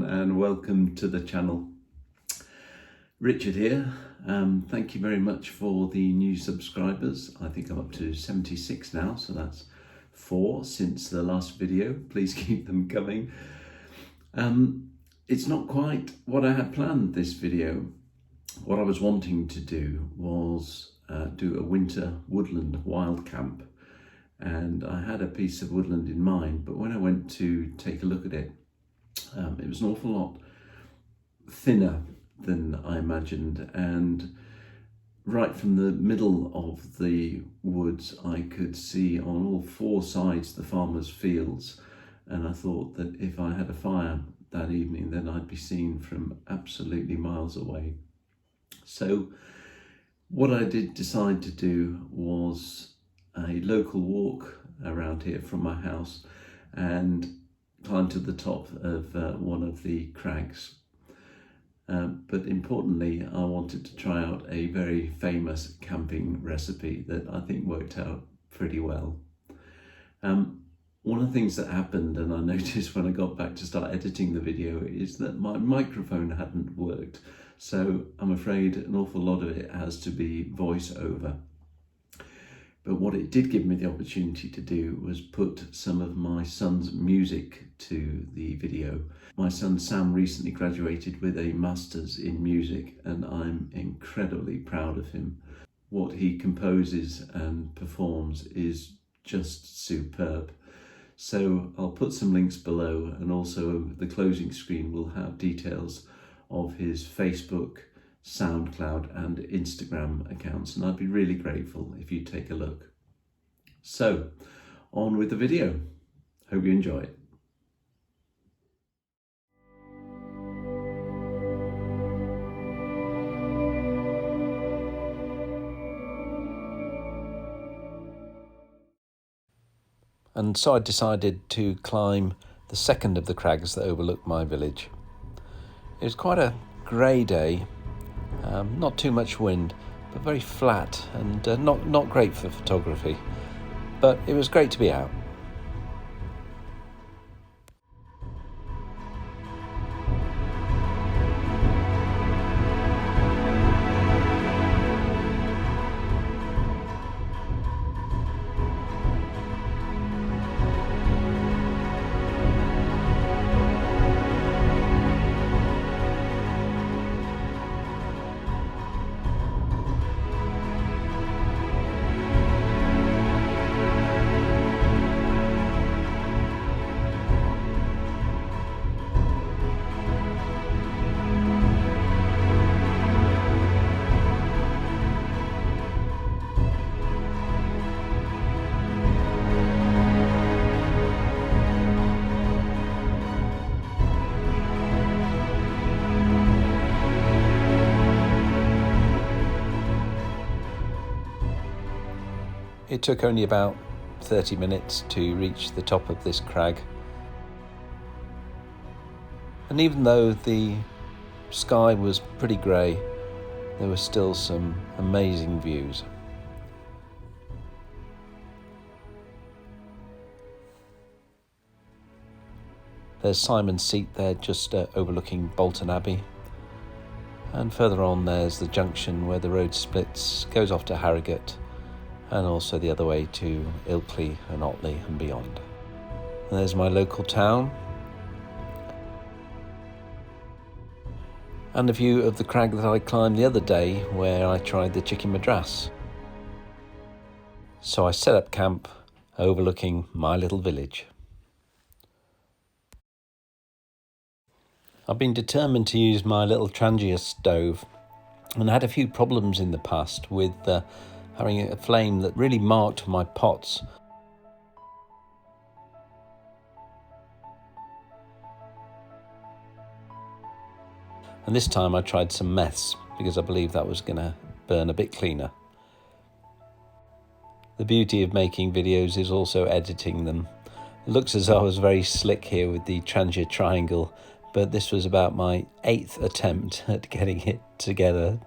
and welcome to the channel. Richard here. Thank you very much for the new subscribers. I think I'm up to 76 now, so that's 4 since the last video. Please keep them coming. It's not quite what I had planned this video. What I was wanting to do was do a winter woodland wild camp, and I had a piece of woodland in mind, but when I went to take a look at it, it was an awful lot thinner than I imagined, and right from the middle of the woods I could see on all 4 sides the farmers' fields, and I thought that if I had a fire that evening then I'd be seen from absolutely miles away. So what I did decide to do was a local walk around here from my house and climb to the top of one of the crags. But importantly, I wanted to try out a very famous camping recipe that I think worked out pretty well. One of the things that happened, and I noticed when I got back to start editing the video, is that my microphone hadn't worked. So I'm afraid an awful lot of it has to be voice over. But what it did give me the opportunity to do was put some of my son's music to the video. My son Sam recently graduated with a master's in music, and I'm incredibly proud of him. What he composes and performs is just superb. So I'll put some links below, and also the closing screen will have details of his Facebook, Soundcloud and Instagram accounts, and I'd be really grateful if you take a look. So, on with the video. Hope you enjoy it. And so I decided to climb the second of the crags that overlook my village. It was quite a grey day, not too much wind, but very flat and not great for photography. But it was great to be out. It took only about 30 minutes to reach the top of this crag. And even though the sky was pretty grey, there were still some amazing views. There's Simon's Seat there, just overlooking Bolton Abbey. And further on there's the junction where the road splits, goes off to Harrogate, and also the other way to Ilkley and Otley and beyond. And there's my local town, and a view of the crag that I climbed the other day where I tried the chicken madras. So I set up camp overlooking my little village. I've been determined to use my little Trangia stove, and I had a few problems in the past with having a flame that really marked my pots. And this time I tried some meths because I believed that was going to burn a bit cleaner. The beauty of making videos is also editing them. It looks as though I was very slick here with the Trangia Triangle, but this was about my 8th attempt at getting it together.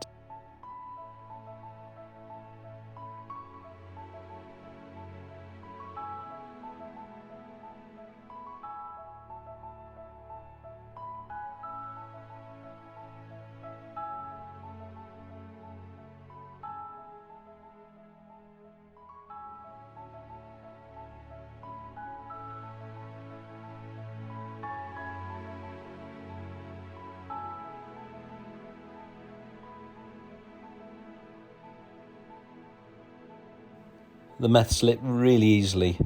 The meth slipped really easily,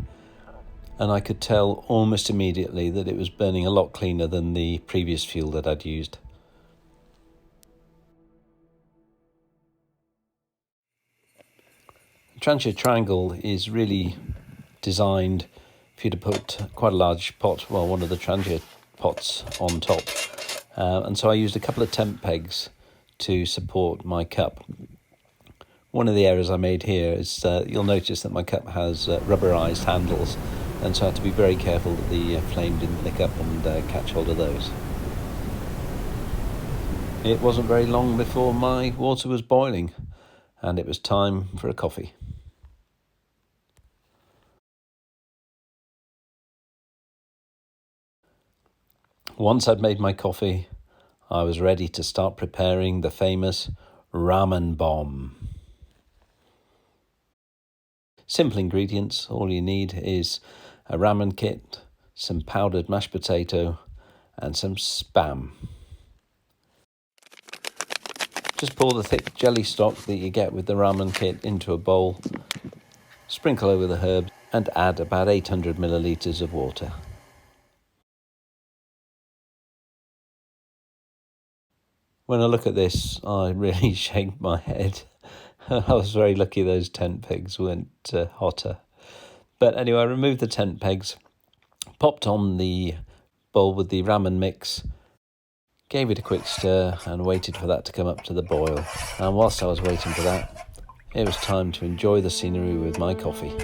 and I could tell almost immediately that it was burning a lot cleaner than the previous fuel that I'd used. The Trangia Triangle is really designed for you to put quite a large pot, well, one of the Trangia pots on top. And so I used a couple of tent pegs to support my cup. One of the errors I made here is you'll notice that my cup has rubberized handles, and so I had to be very careful that the flame didn't lick up and catch hold of those. It wasn't very long before my water was boiling, and it was time for a coffee. Once I'd made my coffee, I was ready to start preparing the famous ramen bomb. Simple ingredients. All you need is a ramen kit, some powdered mashed potato, and some Spam. Just pour the thick jelly stock that you get with the ramen kit into a bowl, sprinkle over the herbs, and add about 800 millilitres of water. When I look at this, I really shake my head. I was very lucky those tent pegs weren't hotter. But anyway, I removed the tent pegs, popped on the bowl with the ramen mix, gave it a quick stir and waited for that to come up to the boil. And whilst I was waiting for that, it was time to enjoy the scenery with my coffee.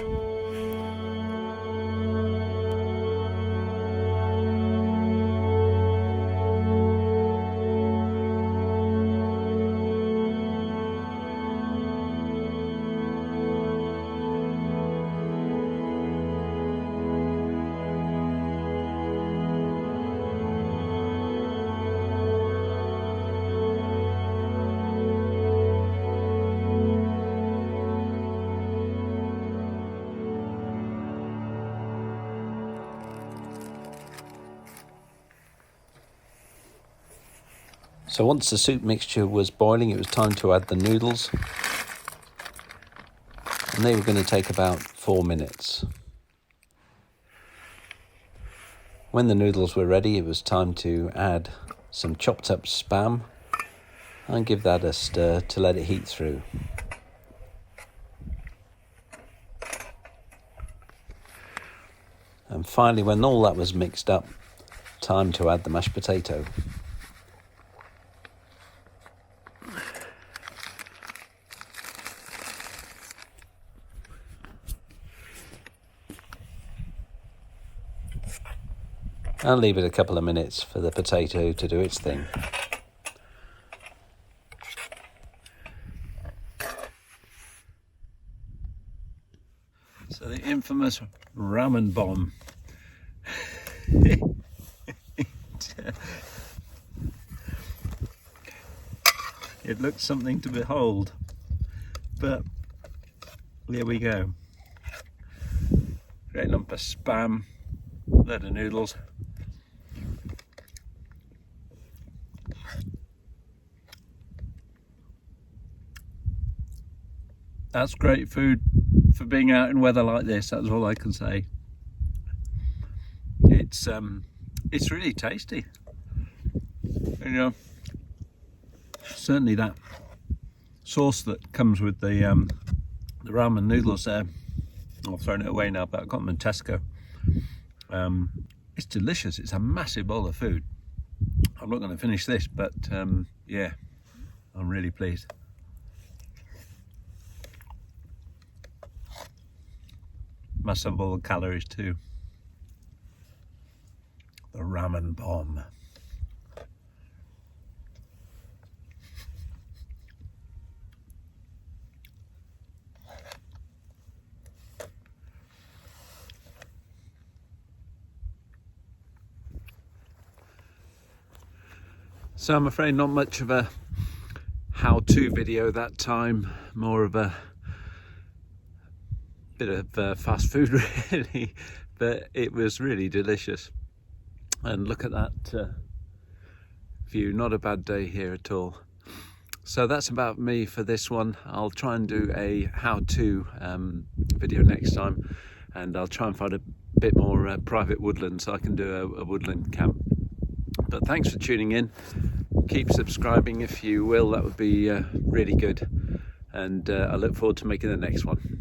So once the soup mixture was boiling, it was time to add the noodles. And they were going to take about 4 minutes. When the noodles were ready, it was time to add some chopped up Spam and give that a stir to let it heat through. And finally, when all that was mixed up, time to add the mashed potato. And leave it a couple of minutes for the potato to do its thing. So the infamous ramen bomb. It looks something to behold, but here we go. Great lump of Spam, load of noodles. That's great food for being out in weather like this. That's all I can say. It's really tasty. You know, certainly that sauce that comes with the ramen noodles there. I've thrown it away now, but I got them in Tesco. It's delicious. It's a massive bowl of food. I'm not going to finish this, but yeah, I'm really pleased. Must have all the calories too. The ramen bomb. So I'm afraid not much of a how-to video that time, more of a bit of fast food really, but it was really delicious. And look at that view, not a bad day here at all. So that's about me for this one. I'll try and do a how-to video next time, and I'll try and find a bit more private woodland so I can do a woodland camp. But thanks for tuning in. Keep subscribing if you will, that would be really good, and I look forward to making the next one.